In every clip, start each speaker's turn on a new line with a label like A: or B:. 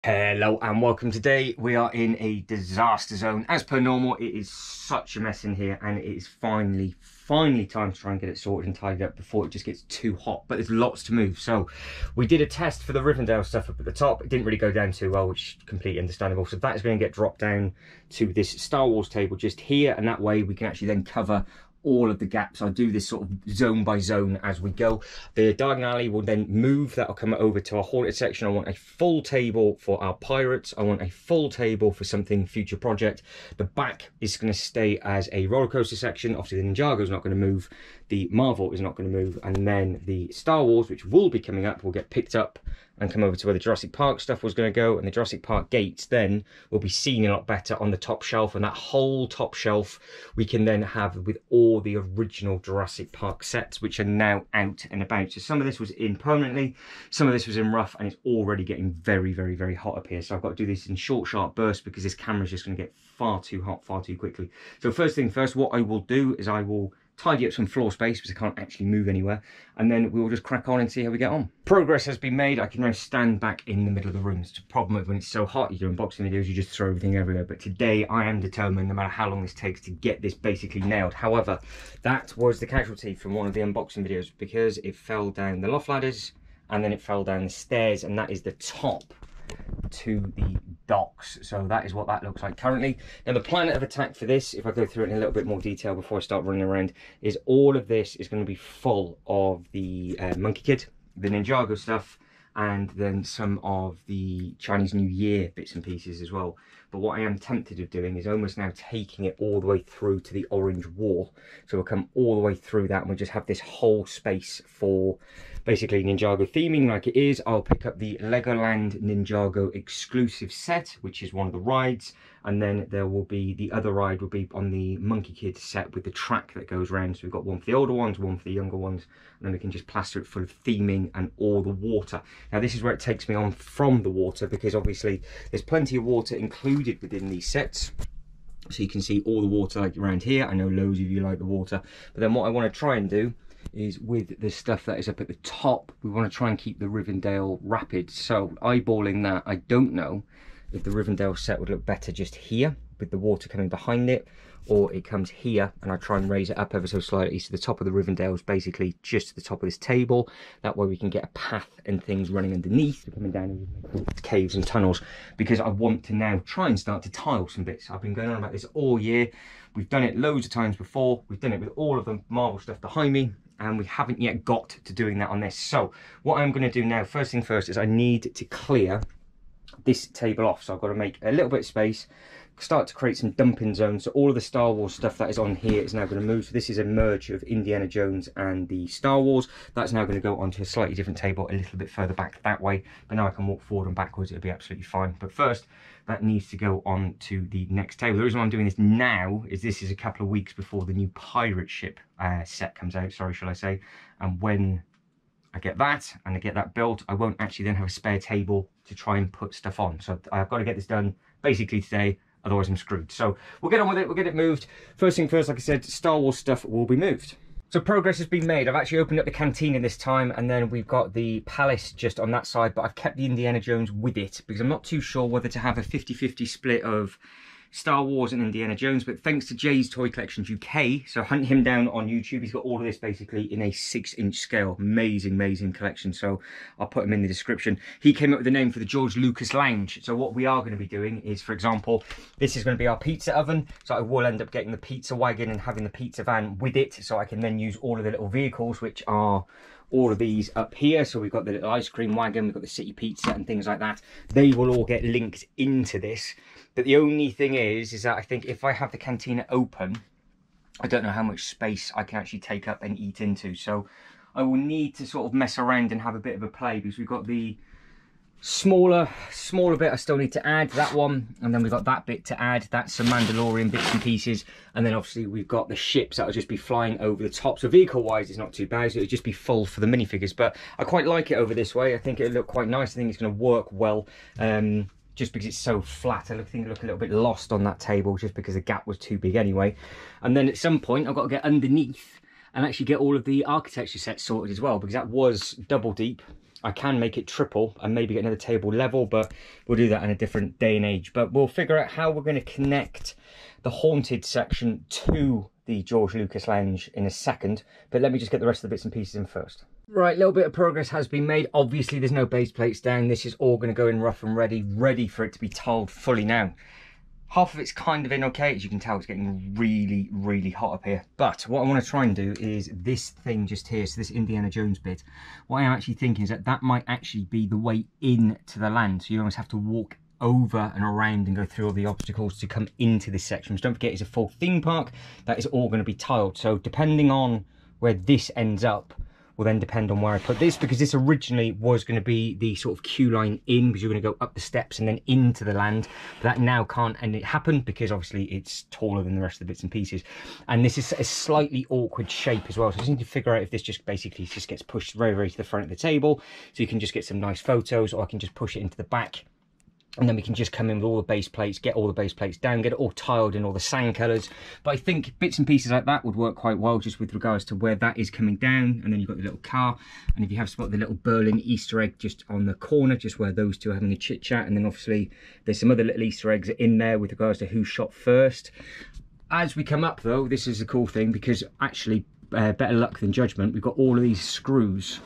A: Hello and welcome. Today we are in a disaster zone. As per normal, it is such a mess in here and it is finally time to try and get it sorted and tidied up before it just gets too hot. But there's lots to move. So we did a test for the Rivendell stuff up at the top. It didn't really go down too well, which is completely understandable. So that is going to get dropped down to this Star Wars table just here, and that way we can actually then cover all of the gaps. I'll do this sort of zone by zone as we go. The diagonal alley will then move. That'll come over to our haunted section. I want a full table for our pirates. I want a full table for something future project. The back is going to stay as a roller coaster section. Obviously the Ninjago is not going to move. The Marvel is not going to move. And then the Star Wars, which will be coming up, will get picked up and come over to where the Jurassic Park stuff was going to go, and the Jurassic Park gates then will be seen a lot better on the top shelf, and that whole top shelf we can then have with all the original Jurassic Park sets, which are now out and about. So some of this was in permanently, some of this was in rough, and it's already getting very hot up here. So I've got to do this in short, sharp bursts because this camera is just going to get far too hot far too quickly. So first thing first, what I will do is I will tidy up some floor space because I can't actually move anywhere, and then we will just crack on and see how we get on. Progress has been made. I can now stand back in the middle of the room. It's a problem with when it's so hot, you do unboxing videos, you just throw everything everywhere. But today I am determined, no matter how long this takes, to get this basically nailed. However, that was the casualty from one of the unboxing videos because it fell down the loft ladders and then it fell down the stairs, and that is the top to the docks. So that is what that looks like currently. Now the plan of attack for this, if I go through it in a little bit more detail before I start running around, is all of this is going to be full of the Monkey Kid, the Ninjago stuff, and then some of the Chinese New Year bits and pieces as well. But what I am tempted of doing is almost now taking it all the way through to the orange wall. So we'll come all the way through that and we'll just have this whole space for basically Ninjago theming like it is. I'll pick up the Legoland Ninjago exclusive set, which is one of the rides. And then there will be, the other ride will be on the Monkey Kid set with the track that goes around. So we've got one for the older ones, one for the younger ones, and then we can just plaster it full of theming and all the water. Now this is where it takes me on from the water, because obviously there's plenty of water included within these sets. So you can see all the water like around here. I know loads of you like the water, but then what I want to try and do is with the stuff that is up at the top, we want to try and keep the Rivendell Rapids. So eyeballing that, I don't know if the Rivendell set would look better just here with the water coming behind it, or it comes here and I try and raise it up ever so slightly so the top of the Rivendell is basically just to the top of this table. That way we can get a path and things running underneath, coming down and caves and tunnels, because I want to now try and start to tile some bits. I've been going on about this all year. We've done it loads of times before. We've done it with all of the Marvel stuff behind me, and we haven't yet got to doing that on this. So what I'm going to do now, first thing first, is I need to clear this table off. So I've got to make a little bit of space, start to create some dumping zones. So all of the Star Wars stuff that is on here is now going to move. So this is a merge of Indiana Jones and the Star Wars. That's now going to go onto a slightly different table a little bit further back that way. But now I can walk forward and backwards, it'll be absolutely fine. But first, that needs to go on to the next table. The reason why I'm doing this now is this is a couple of weeks before the new pirate ship set comes out, sorry, shall I say. And when I get that and I get that built, I won't actually then have a spare table to try and put stuff on. So I've got to get this done basically today, otherwise I'm screwed. So we'll get on with it, we'll get it moved. First thing first, like I said, Star Wars stuff will be moved. So progress has been made. I've actually opened up the cantina this time, and then we've got the palace just on that side, but I've kept the Indiana Jones with it because I'm not too sure whether to have a 50-50 split of Star Wars and Indiana Jones, but thanks to Jay's Toy Collections UK, so hunt him down on YouTube. He's got all of this basically in a 6-inch scale. Amazing collection, so I'll put him in the description. He came up with the name for the George Lucas Lounge. So what we are going to be doing is, for example, this is going to be our pizza oven, so I will end up getting the pizza wagon and having the pizza van with it, so I can then use all of the little vehicles, which are all of these up here. So we've got the little ice cream wagon, we've got the city pizza and things like that. They will all get linked into this. But the only thing is that I think if I have the cantina open, I don't know how much space I can actually take up and eat into. So I will need to sort of mess around and have a bit of a play, because we've got the smaller bit I still need to add, that one, and then we've got that bit to add. That's some Mandalorian bits and pieces, and then obviously we've got the ships that'll just be flying over the top. So vehicle wise it's not too bad, so it'll just be full for the minifigures. But I quite like it over this way. I think it'll look quite nice. I think it's going to work well, just because it's so flat. I think it'll look a little bit lost on that table just because the gap was too big anyway. And then at some point I've got to get underneath and actually get all of the architecture sets sorted as well, because that was double deep I can make it triple and maybe get another table level, but we'll do that in a different day and age. But we'll figure out how we're going to connect the haunted section to the George Lucas Lounge in a second. But let me just get the rest of the bits and pieces in first. Right, a little bit of progress has been made. Obviously, there's no base plates down. This is all going to go in rough and ready for it to be tiled fully now. Half of it's kind of in okay. As you can tell, it's getting really hot up here. But what I want to try and do is this thing just here, so this Indiana Jones bit. What I'm actually thinking is that that might actually be the way in to the land. So you almost have to walk over and around and go through all the obstacles to come into this section. So don't forget, it's a full theme park. That is all going to be tiled. So depending on where this ends up, will then depend on where I put this, because this originally was going to be the sort of queue line in, because you're going to go up the steps and then into the land. But that now can't and it happened because obviously it's taller than the rest of the bits and pieces. And this is a slightly awkward shape as well. So I just need to figure out if this just basically just gets pushed very to the front of the table, so you can just get some nice photos, or I can just push it into the back. And then we can just come in with all the base plates, get all the base plates down, get it all tiled in all the sand colours. But I think bits and pieces like that would work quite well, just with regards to where that is coming down. And then you've got the little car. And if you have spotted the little Berlin Easter egg just on the corner, just where those two are having a chit chat. And then obviously there's some other little Easter eggs in there with regards to who shot first. As we come up though, this is a cool thing, because actually better luck than judgment, we've got all of these screws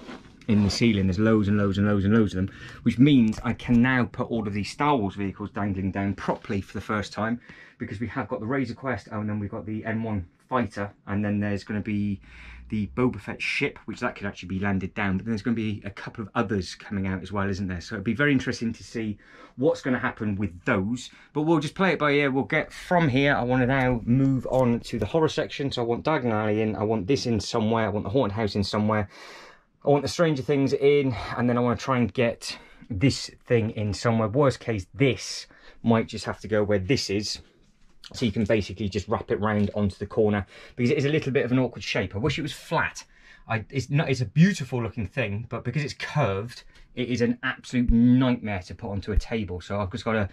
A: in the ceiling. There's loads and loads of them, which means I can now put all of these Star Wars vehicles dangling down properly for the first time, because we have got the Razor Quest, and then we've got the N1 fighter, and then there's going to be the Boba Fett ship, which that could actually be landed down, but then there's going to be a couple of others coming out as well, isn't there? So it'd be very interesting to see what's going to happen with those, but we'll just play it by ear. We'll get from here. I want to now move on to the horror section. So I want Diagon Alley in, I want this in somewhere, I want the haunted house in somewhere, I want the Stranger Things in, and then I want to try and get this thing in somewhere. Worst case, this might just have to go where this is, so you can basically just wrap it round onto the corner, because it is a little bit of an awkward shape. I wish it was flat. It's a beautiful looking thing, but because it's curved, it is an absolute nightmare to put onto a table. So I've just got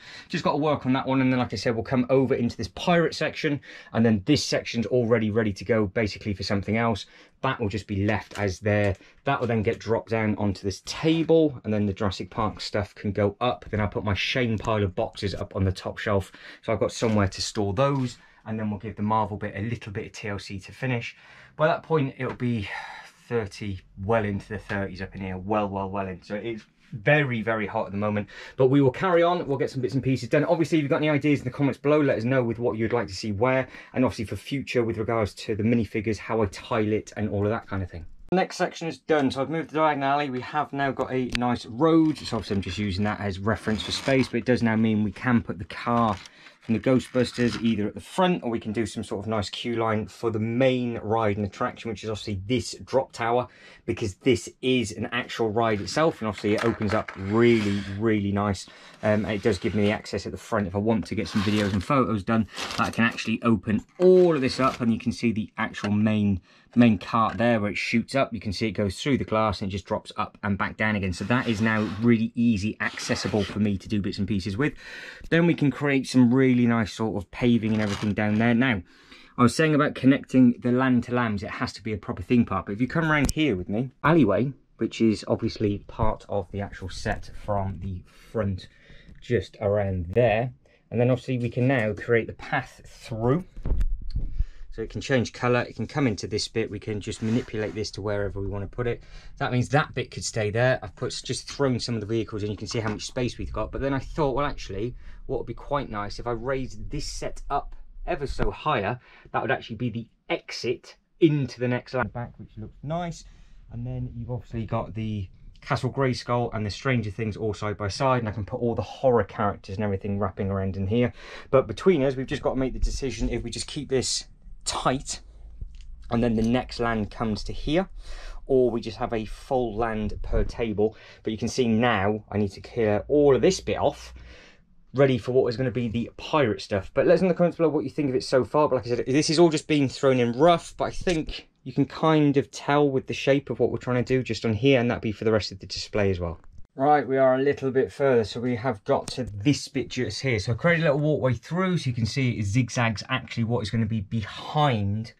A: to work on that one. And then, like I said, we'll come over into this pirate section, and then this section's already ready to go basically for something else. That will just be left as there. That will then get dropped down onto this table, and then the Jurassic Park stuff can go up. Then I'll put my Shane pile of boxes up on the top shelf, so I've got somewhere to store those. And then we'll give the Marvel bit a little bit of TLC to finish. By that point, it'll be 30, well into the 30s up in here, well in. So it's very hot at the moment, but we will carry on. We'll get some bits and pieces done. Obviously, if you've got any ideas in the comments below, let us know with what you'd like to see where, and obviously for future with regards to the minifigures, how I tile it and all of that kind of thing. Next section is done, so I've moved the Diagon Alley. We have now got a nice road, so obviously I'm just using that as reference for space, but it does now mean we can put the car from the Ghostbusters either at the front, or we can do some sort of nice queue line for the main ride and attraction, which is obviously this drop tower, because this is an actual ride itself, and obviously it opens up really nice. It does give me the access at the front if I want to get some videos and photos done. That I can actually open all of this up, and you can see the actual main cart there where it shoots up. You can see it goes through the glass and it just drops up and back down again. So that is now really easy accessible for me to do bits and pieces with. Then we can create some really nice sort of paving and everything down there. Now, I was saying about connecting the land to lambs, it has to be a proper theme park. But if you come around here with me, alleyway, which is obviously part of the actual set from the front, just around there. And then obviously we can now create the path through. So it can change colour, it can come into this bit, we can just manipulate this to wherever we want to put it. That means that bit could stay there. I've just thrown some of the vehicles in, you can see how much space we've got. But then I thought, well actually, what would be quite nice if I raised this set up ever so higher, that would actually be the exit into the next land back, which looks nice. And then you've obviously got the Castle Grayskull and the Stranger Things all side by side, and I can put all the horror characters and everything wrapping around in here. But between us, we've just got to make the decision if we just keep this tight and then the next land comes to here, or we just have a full land per table. But you can see now I need to clear all of this bit off, ready for what is going to be the pirate stuff. But let us know in the comments below what you think of it so far. But like I said, this is all just being thrown in rough, but I think you can kind of tell with the shape of what we're trying to do just on here, and that'd be for the rest of the display as well. Right, we are a little bit further, so we have got to this bit just here. So I created a little walkway through, so you can see it zigzags actually what is going to be behind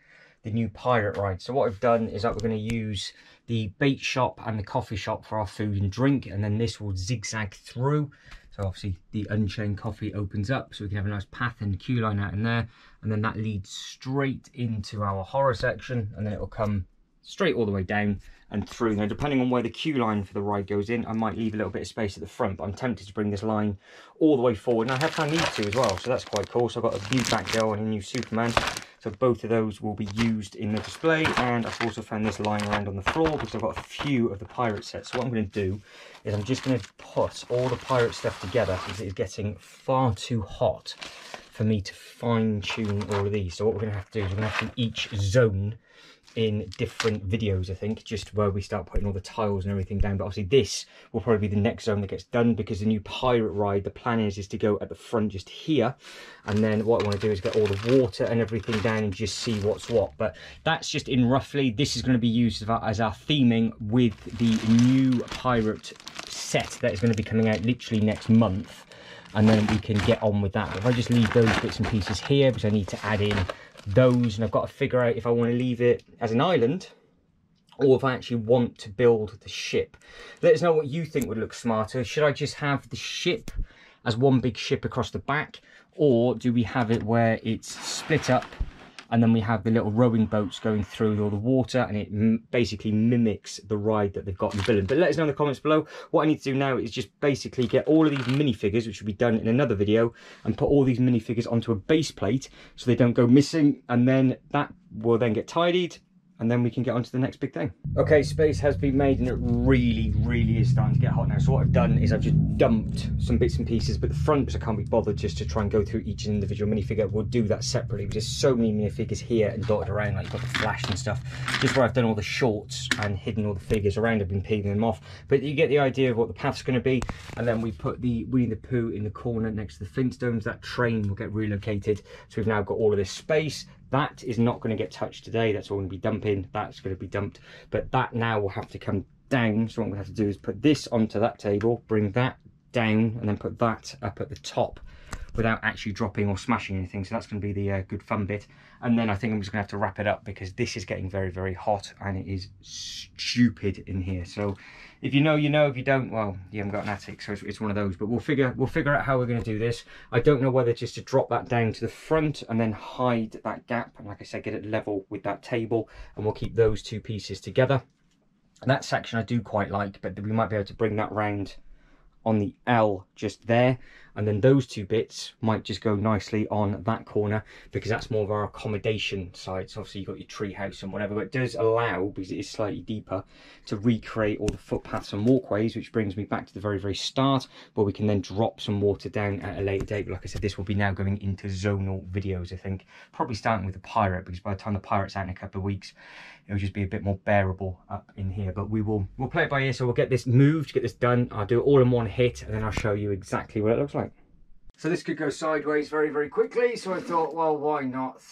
A: the new pirate ride. So what I've done is that we're going to use the bait shop and the coffee shop for our food and drink, and then this will zigzag through. So obviously the Unchained Coffee opens up, so we can have a nice path and queue line out in there, and then that leads straight into our horror section, and then it will come straight all the way down and through. Now, depending on where the queue line for the ride goes in, I might leave a little bit of space at the front, but I'm tempted to bring this line all the way forward, and I have found these two as well, so that's quite cool. So I've got a new Batgirl and a new Superman, so both of those will be used in the display. And I've also found this lying around on the floor because I've got a few of the pirate sets. So what I'm going to do is I'm just going to put all the pirate stuff together, because it is getting far too hot for me to fine tune all of these. So what we're going to have to do is we're going to have to each zone in different videos, I think, just where we start putting all the tiles and everything down. But obviously this will probably be the next zone that gets done, because the new pirate ride, the plan is to go at the front just here, and then what I want to do is get all the water and everything down and just see what's what. But that's just in roughly. This is going to be used as our theming with the new pirate set that is going to be coming out literally next month, and then we can get on with that. But if I just leave those bits and pieces here, because I need to add in those, and I've got to figure out if I want to leave it as an island or if I actually want to build the ship. Let us know what you think would look smarter. Should I just have the ship as one big ship across the back, or do we have it where it's split up and then we have the little rowing boats going through all the water, and it basically mimics the ride that they've got in the building? But let us know in the comments below. What I need to do now is just basically get all of these minifigures, which will be done in another video, and put all these minifigures onto a base plate so they don't go missing, and then that will then get tidied, and then we can get on to the next big thing. Okay, space has been made, and it really is starting to get hot now. So what I've done is I've just dumped some bits and pieces, but the front, because I can't be bothered just to try and go through each individual minifigure, we'll do that separately, because there's so many minifigures here and dotted around, like you've got the Flash and stuff. Just where I've done all the shorts and hidden all the figures around, I've been peeling them off. But you get the idea of what the path's going to be. And then we put the Winnie the Pooh in the corner next to the Flintstones. That train will get relocated, so we've now got all of this space. That is not going to get touched today. That's all going to be dumping. That's going to be dumped. But that now will have to come down. So what I'm going to have to do is put this onto that table, bring that down, and then put that up at the top without actually dropping or smashing anything. So that's going to be the good fun bit. And then I think I'm just going to have to wrap it up, because this is getting very hot and it is stupid in here. So if you know, you know. If you don't, well, you haven't got an attic, so it's one of those. But we'll figure out how we're going to do this. I don't know whether just to drop that down to the front and then hide that gap, and like I said, get it level with that table, and we'll keep those two pieces together. And that section I do quite like, but we might be able to bring that round on the L just there, and then those two bits might just go nicely on that corner, because that's more of our accommodation side. So obviously you've got your tree house and whatever, but it does allow, because it is slightly deeper, to recreate all the footpaths and walkways, which brings me back to the very start, where we can then drop some water down at a later date. But like I said, this will be now going into zonal videos, I think, probably starting with the pirate, because by the time the pirate's out in a couple of weeks, it'll just be a bit more bearable up in here. But we'll play it by ear. So we'll get this moved, get this done. I'll do it all in one hit, and then I'll show you exactly what it looks like. So this could go sideways very quickly, so I thought, well, why not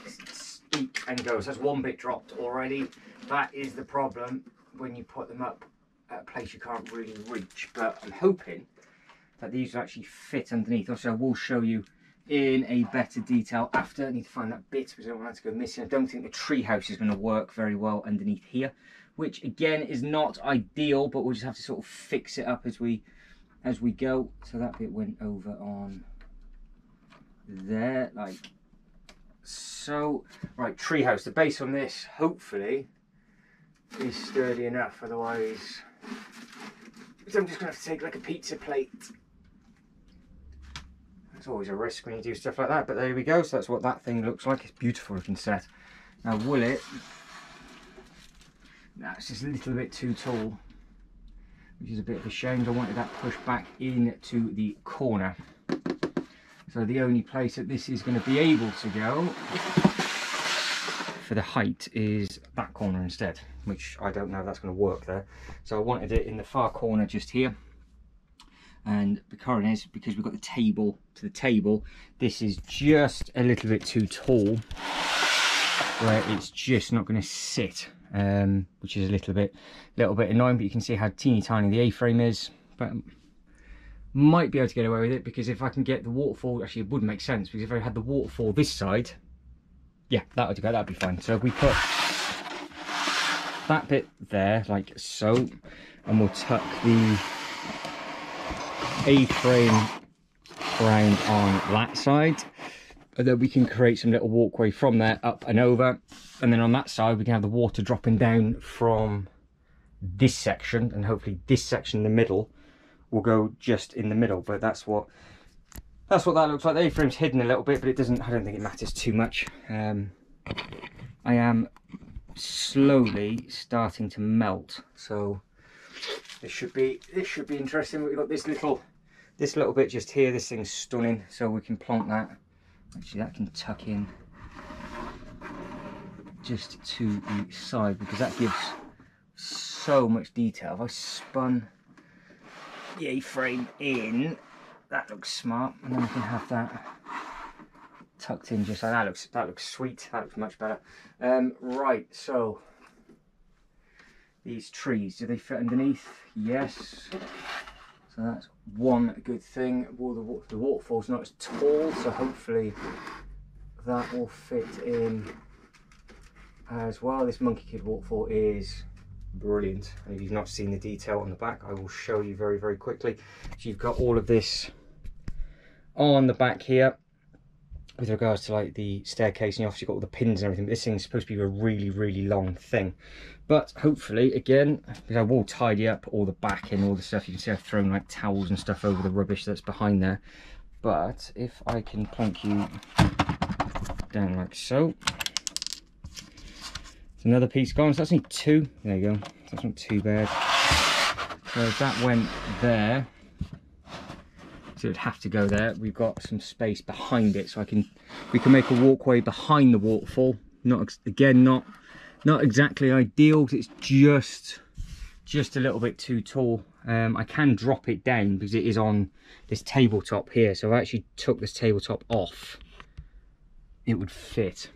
A: speak and go. So that's one bit dropped already. That is the problem when you put them up at a place you can't really reach. But I'm hoping that these will actually fit underneath. Also, I will show you in a better detail after. I need to find that bit, because I don't want that to go missing. I don't think the tree house is going to work very well underneath here, which again is not ideal, but we'll just have to sort of fix it up as we go. So that bit went over on there, like so. Right, treehouse. The base on this, hopefully, is sturdy enough. Otherwise, I'm just gonna have to take like a pizza plate. It's always a risk when you do stuff like that, but there we go. So that's what that thing looks like. It's a beautiful looking set. Now, will it? No, it's just a little bit too tall, which is a bit of a shame. I wanted that pushed back into the corner. So the only place that this is going to be able to go for the height is that corner instead, which I don't know if that's going to work there. So I wanted it in the far corner just here. And the current is, because we've got the table to the table, this is just a little bit too tall, where it's just not going to sit, which is a little bit annoying. But you can see how teeny tiny the A-frame is. But might be able to get away with it, because if I can get the waterfall, actually it would make sense, because if I had the waterfall this side, Yeah, that'd be fine. So if we put that bit there, like so, and we'll tuck the A-frame around on that side, and then we can create some little walkway from there up and over, and then on that side we can have the water dropping down from this section, and hopefully this section in the middle will go just in the middle. But that's what that looks like. The A-frame's hidden a little bit, but it doesn't, I don't think it matters too much. I am slowly starting to melt, so this should be interesting. We've got this little bit just here. This thing's stunning, so we can plonk that. Actually, that can tuck in just to the side, because that gives so much detail. If I spun the A-frame in, that looks smart, and then we can have that tucked in just like that. That looks sweet. That looks much better. Right, so these trees, do they fit underneath? Yes. So that's one good thing. Well, the waterfall's not as tall, so hopefully that will fit in as well. This Monkey Kid waterfall is brilliant, and if you've not seen the detail on the back, I will show you very, very quickly. So you've got all of this on the back here with regards to like the staircase, and you obviously got all the pins and everything, but this thing's supposed to be a really, really long thing. But hopefully, again, because I will tidy up all the back and all the stuff. You can see I've thrown like towels and stuff over the rubbish that's behind there. But if I can plonk you down like so, it's another piece gone. So that's only two. There you go. That's not too bad. So if that went there, so it'd have to go there. We've got some space behind it, so we can make a walkway behind the waterfall. Not exactly ideal, because it's just a little bit too tall. I can drop it down because it is on this tabletop here. So if I actually took this tabletop off, it would fit,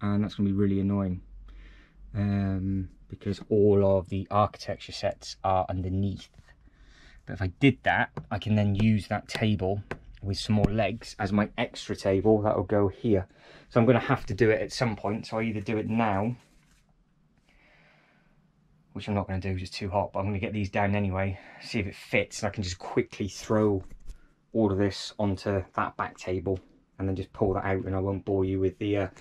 A: and that's going to be really annoying, because all of the architecture sets are underneath. But if I did that, I can then use that table with some more legs as my extra table. That will go here. So I'm going to have to do it at some point. So I either do it now, which I'm not going to do, it's just too hot, but I'm going to get these down anyway, see if it fits, and I can just quickly throw all of this onto that back table and then just pull that out, and I won't bore you with the that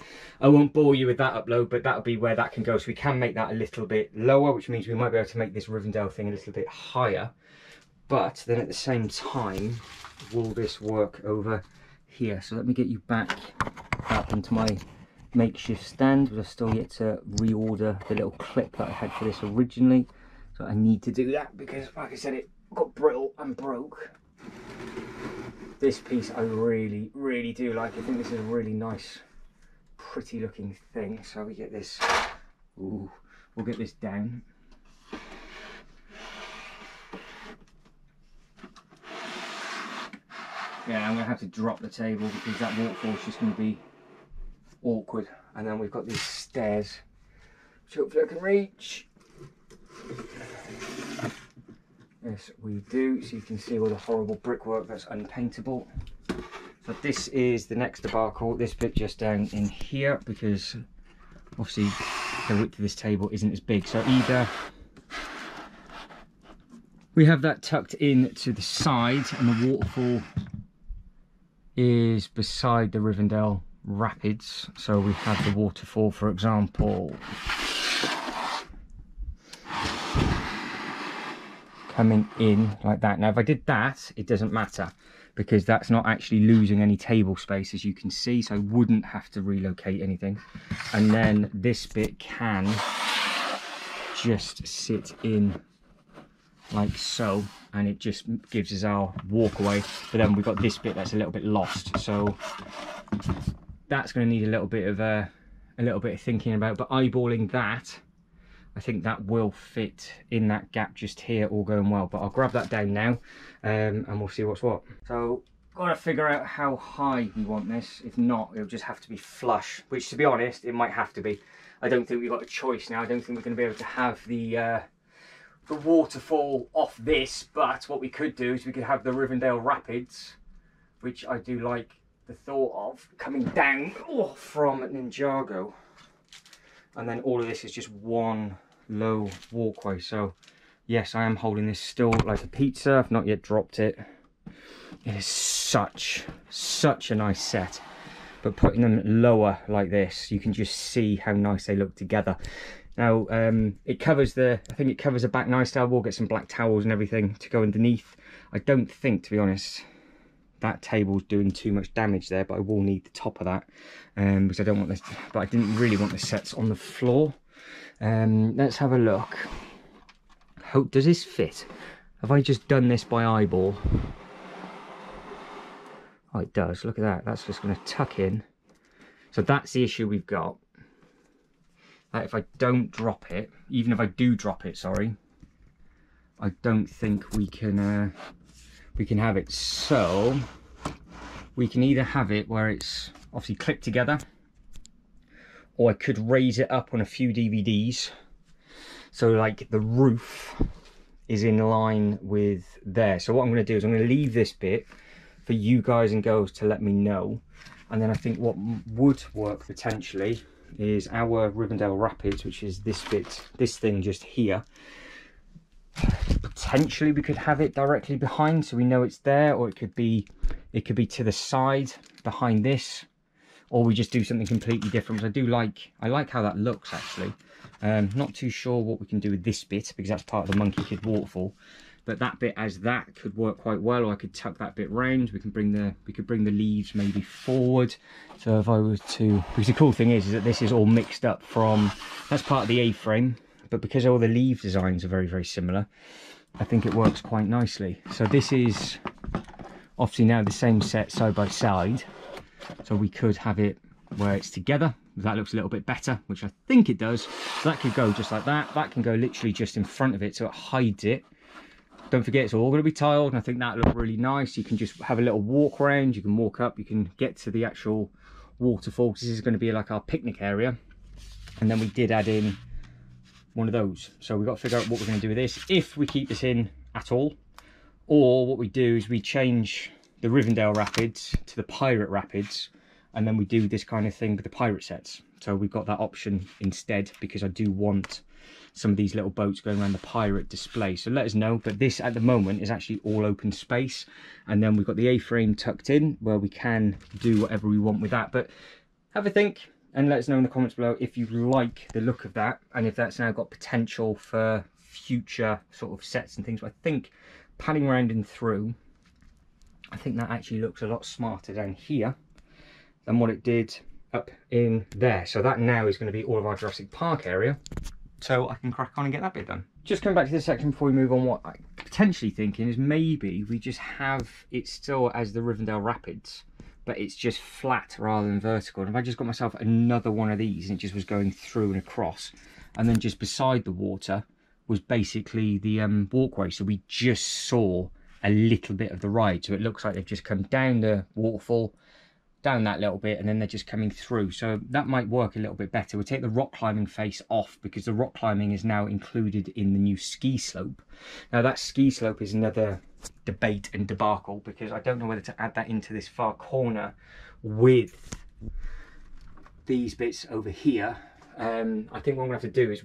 A: upload, but that'll be where that can go. So we can make that a little bit lower, which means we might be able to make this Rivendell thing a little bit higher. But then at the same time, will this work over here? So let me get you back up into my makeshift stand, but I've still yet to reorder the little clip that I had for this originally. So I need to do that because, like I said, it got brittle and broke. This piece I really, really do like. I think this is a really nice, pretty looking thing. So we get this, ooh, we'll get this down. Yeah, I'm going to have to drop the table because that waterfall is just going to be awkward. And then we've got these stairs, which hopefully I can reach. Yes, we do. So you can see all the horrible brickwork that's unpaintable. So this is the next debacle. This bit just down in here, because obviously the width of this table isn't as big. So either we have that tucked in to the side and the waterfall is beside the Rivendell Rapids. So we have the waterfall, for example, coming in like that. Now if I did that, it doesn't matter because that's not actually losing any table space, as you can see, so I wouldn't have to relocate anything. And then this bit can just sit in like so, and it just gives us our walkway. But then we've got this bit that's a little bit lost, so that's going to need a little bit of thinking about. But eyeballing that, I think that will fit in that gap just here, all going well. But I'll grab that down now, and we'll see what's what. So got to figure out how high we want this. If not, it'll just have to be flush, which, to be honest, it might have to be. I don't think we've got a choice now. I don't think we're going to be able to have the waterfall off this, but what we could do is we could have the Rivendell Rapids, which I do like the thought of coming down from Ninjago, and then all of this is just one low walkway. So yes, I am holding this still like a pizza. I've not yet dropped it. It is such a nice set, but putting them lower like this, you can just see how nice they look together. Now it covers I think it covers the back nicely. I will get some black towels and everything to go underneath. I don't think, to be honest, that table's doing too much damage there, but I will need the top of that because I don't want this, but I didn't really want the sets on the floor. Let's have a look. Does this fit? Have I just done this by eyeball? Oh, it does. Look at that. That's just going to tuck in. So that's the issue we've got. That if I don't drop it, even if I do drop it, sorry, I don't think we can have it. So we can either have it where it's obviously clipped together, or I could raise it up on a few DVDs. So like the roof is in line with there. So what I'm going to do is I'm going to leave this bit for you guys and girls to let me know. And then I think what would work potentially is our Rivendell Rapids, which is this bit, this thing just here. Potentially we could have it directly behind so we know it's there, or it could be to the side behind this, or we just do something completely different. I like how that looks actually. Not too sure what we can do with this bit because that's part of the Monkey Kid waterfall, but that bit as that could work quite well. Or I could tuck that bit round. We could bring the leaves maybe forward. So if I was to, because the cool thing is that this is all mixed up from, that's part of the A-frame, but because all the leaf designs are very, very similar, I think it works quite nicely. So this is obviously now the same set side by side. So we could have it where it's together. That looks a little bit better, which I think it does. So that could go just like that. That can go literally just in front of it, so it hides it. Don't forget, it's all going to be tiled, and I think that looks really nice. You can just have a little walk around. You can walk up. You can get to the actual waterfall. This is going to be like our picnic area. And then we did add in one of those. So we've got to figure out what we're going to do with this, if we keep this in at all. Or what we do is we change the Rivendell Rapids to the Pirate Rapids, and then we do this kind of thing with the pirate sets. So we've got that option instead, because I do want some of these little boats going around the pirate display. So let us know. But this at the moment is actually all open space, and then we've got the A-frame tucked in where we can do whatever we want with that. But have a think and let us know in the comments below if you like the look of that, and if that's now got potential for future sort of sets and things. But I think panning around and through, I think that actually looks a lot smarter down here than what it did up in there. So that now is going to be all of our Jurassic Park area. So I can crack on and get that bit done. Just coming back to this section before we move on, what I'm potentially thinking is maybe we just have it still as the Rivendell Rapids, but it's just flat rather than vertical. And if I just got myself another one of these and it just was going through and across, and then just beside the water was basically the walkway. So we just saw a little bit of the ride. So it looks like they've just come down the waterfall, down that little bit, and then they're just coming through. So that might work a little bit better. We'll take the rock climbing face off because the rock climbing is now included in the new ski slope. Now that ski slope is another debate and debacle, because I don't know whether to add that into this far corner with these bits over here. I think what I'm gonna have to do is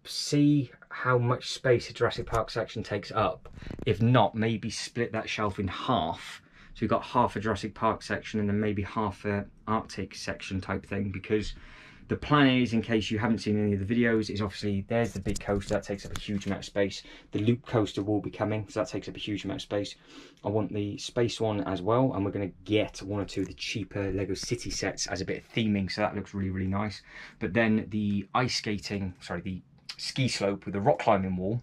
A: see how much space the Jurassic Park section takes up. If not, maybe split that shelf in half. So we've got half a Jurassic Park section and then maybe half a Arctic section type thing, because the plan is, in case you haven't seen any of the videos, is obviously there's the big coaster, that takes up a huge amount of space. The loop coaster will be coming, so that takes up a huge amount of space. I want the space one as well, and we're going to get one or two of the cheaper Lego City sets as a bit of theming, so that looks really, really nice. But then the ice skating, sorry, the ski slope with the rock climbing wall,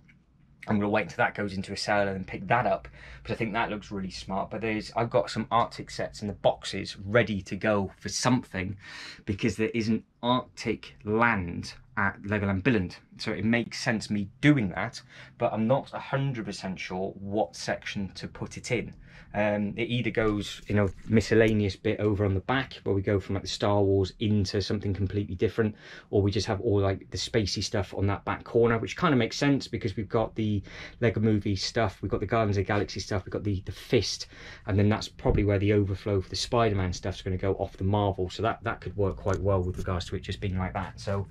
A: I'm going to wait until that goes into a sale and then pick that up, because I think that looks really smart. But I've got some Arctic sets in the boxes ready to go for something, because there isn't Arctic land at Legoland Billund. So it makes sense me doing that, but I'm not 100% sure what section to put it in. It either goes, you know, miscellaneous bit over on the back where we go from like the Star Wars into something completely different, or we just have all like the spacey stuff on that back corner, which kind of makes sense because we've got the Lego Movie stuff, we've got the Guardians of the Galaxy stuff, we've got the fist, and then that's probably where the overflow for the Spider-Man stuff is going to go off the Marvel. So that could work quite well with regards to it just being like that. So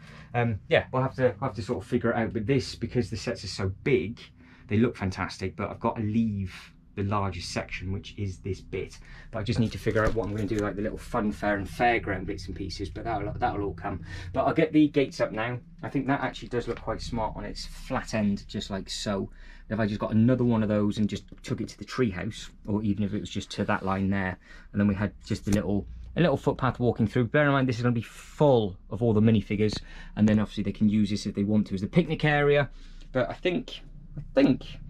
A: yeah, we'll have to sort of figure it out. But this, because the sets are so big, they look fantastic, but I've got to leave the largest section, which is this bit. But I just need to figure out what I'm going to do, like the little funfair and fairground bits and pieces, but that'll all come. But I'll get the gates up now. I think that actually does look quite smart on its flat end, just like so. If I just got another one of those and just took it to the treehouse, or even if it was just to that line there, and then we had just a little footpath walking through. Bear in mind, this is going to be full of all the minifigures, and then obviously they can use this if they want to as the picnic area. But I think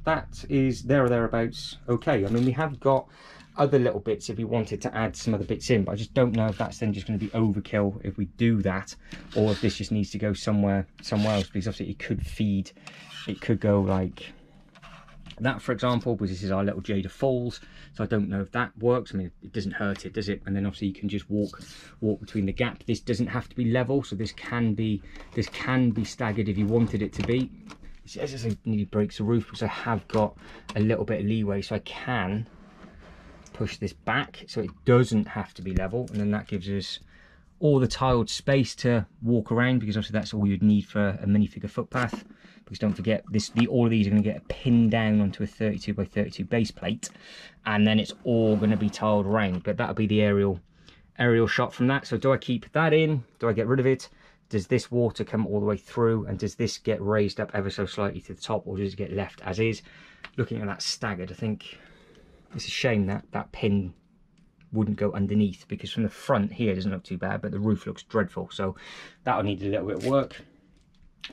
A: that is there or thereabouts okay. I mean, we have got other little bits if we wanted to add some other bits in, but I just don't know if that's then just going to be overkill if we do that, or if this just needs to go somewhere else, because obviously it could go like that, for example, because this is our little Jada Falls. So I don't know if that works. I mean, it doesn't hurt it, does it? And then obviously you can just walk between the gap. This doesn't have to be level, so this can be staggered if you wanted it to be. It nearly breaks the roof, because I have got a little bit of leeway, so I can push this back so it doesn't have to be level, and then that gives us all the tiled space to walk around, because obviously that's all you'd need for a minifigure footpath. Because don't forget, all of these are going to get pinned down onto a 32 by 32 base plate, and then it's all going to be tiled around. But that'll be the aerial shot from that. So do I keep that in? Do I get rid of it? Does this water come all the way through, and does this get raised up ever so slightly to the top, or does it get left as is? Looking at that staggered, I think it's a shame that that pin wouldn't go underneath, because from the front here it doesn't look too bad, but the roof looks dreadful. So that'll need a little bit of work.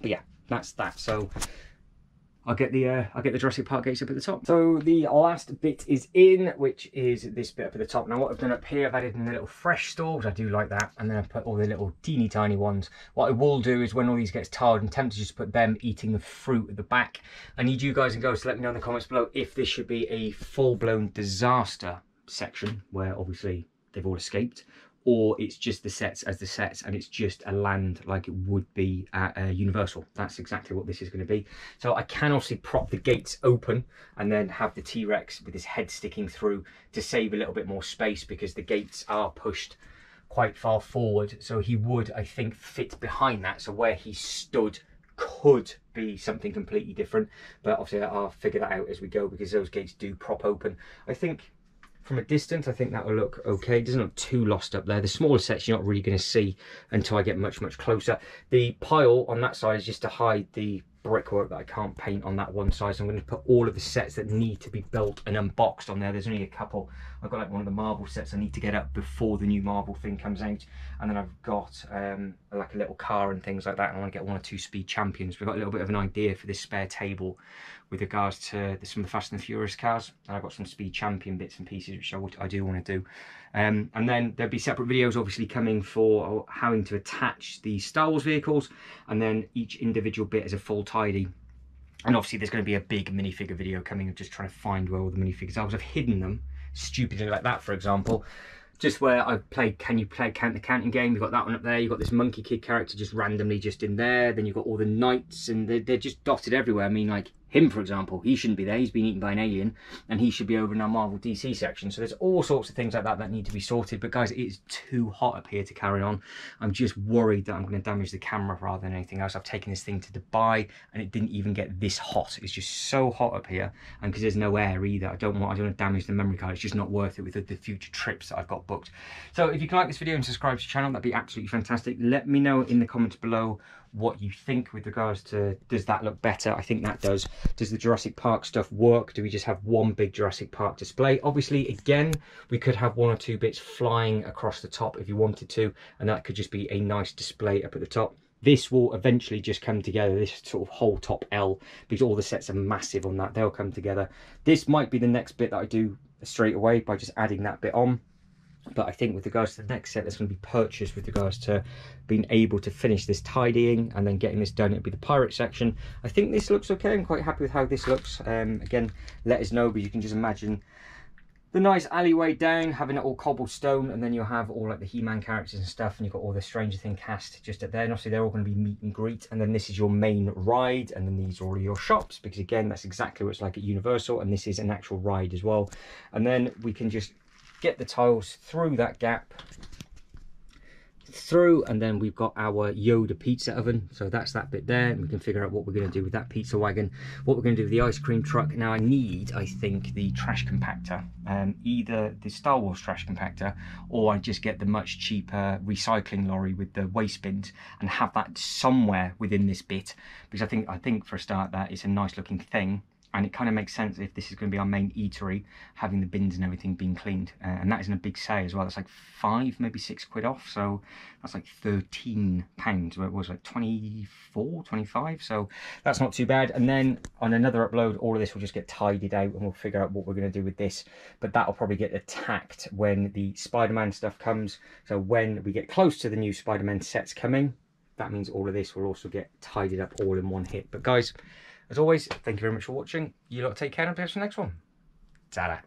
A: But yeah, that's that. So I'll get the Jurassic Park gates up at the top. So the last bit is in, which is this bit up at the top. Now what I've done up here, I've added in the little fresh stalls. I do like that. And then I've put all the little teeny tiny ones. What I will do is when all these gets tiled, I'm tempted to just put them eating the fruit at the back. I need you guys and girls to let me know in the comments below if this should be a full-blown disaster section where obviously they've all escaped, or it's just the sets as the sets and it's just a land like it would be at Universal. That's exactly what this is going to be. So I can also prop the gates open and then have the T-Rex with his head sticking through to save a little bit more space, because the gates are pushed quite far forward, so he would, I think, fit behind that. So where he stood could be something completely different, but obviously I'll figure that out as we go, because those gates do prop open. I think from a distance, I think that will look okay. It doesn't look too lost up there. The smaller sets you're not really going to see until I get much closer. The pile on that side is just to hide the brickwork that I can't paint on that one side. So I'm going to put all of the sets that need to be built and unboxed on there. There's only a couple. I've got like one of the Marvel sets I need to get up before the new Marvel thing comes out, and then I've got like a little car and things like that, and I want to get 1 or 2 speed champions. We've got a little bit of an idea for this spare table with regards to some of the Fast and the Furious cars, and I've got some speed champion bits and pieces which I do want to do. And then there'll be separate videos obviously coming for having to attach the Star Wars vehicles, and then each individual bit is a full tidy. And obviously there's going to be a big minifigure video coming of just trying to find where all the minifigures are. I've hidden them stupidly like that, for example, just where I've played Can You Count the Counting game. You've got that one up there, you've got this Monkey Kid character just randomly just in there, then you've got all the knights, and they're just dotted everywhere. I mean, like him, for example, he shouldn't be there, he's been eaten by an alien, and he should be over in our Marvel DC section. So there's all sorts of things like that that need to be sorted. But guys, it is too hot up here to carry on. I'm just worried that I'm going to damage the camera rather than anything else. I've taken this thing to Dubai and it didn't even get this hot. It's just so hot up here, and because there's no air either, I don't want to damage the memory card. It's just not worth it with the future trips that I've got booked. So if you can like this video and subscribe to the channel, that'd be absolutely fantastic. Let me know in the comments below what you think with regards to, does that look better? I think that does. Does the Jurassic Park stuff work? Do we just have one big Jurassic Park display? Obviously, again, we could have 1 or 2 bits flying across the top if you wanted to, and that could just be a nice display up at the top. This will eventually just come together, this sort of whole top L, because all the sets are massive on that. They'll come together. This might be the next bit that I do straight away by just adding that bit on. But I think with regards to the next set that's going to be purchased with regards to being able to finish this tidying and then getting this done, it'll be the pirate section. I think this looks okay. I'm quite happy with how this looks. Again, let us know, but you can just imagine the nice alleyway down, having it all cobblestone, and then you'll have all like the He-Man characters and stuff, and you've got all the Stranger Thing cast just up there, and obviously they're all going to be meet and greet, and then this is your main ride, and then these are all your shops, because again, that's exactly what it's like at Universal, and this is an actual ride as well. And then we can just get the tiles through that gap, through, and then we've got our Yoda pizza oven, so that's that bit there, and we can figure out what we're going to do with that pizza wagon, what we're going to do with the ice cream truck. Now I think the trash compactor, either the Star Wars trash compactor, or I just get the much cheaper recycling lorry with the waste bins and have that somewhere within this bit, because I think for a start that is a nice looking thing. And it kind of makes sense if this is going to be our main eatery, having the bins and everything being cleaned. And that is in a big sale as well. That's like 5, maybe 6 quid off. So that's like £13, where it was like 24, 25. So that's not too bad. And then on another upload, all of this will just get tidied out and we'll figure out what we're going to do with this. But that'll probably get attacked when the Spider-Man stuff comes. So when we get close to the new Spider-Man sets coming, that means all of this will also get tidied up all in one hit. But guys, as always, thank you very much for watching. You lot take care and I'll see you in the next one. Ta-da.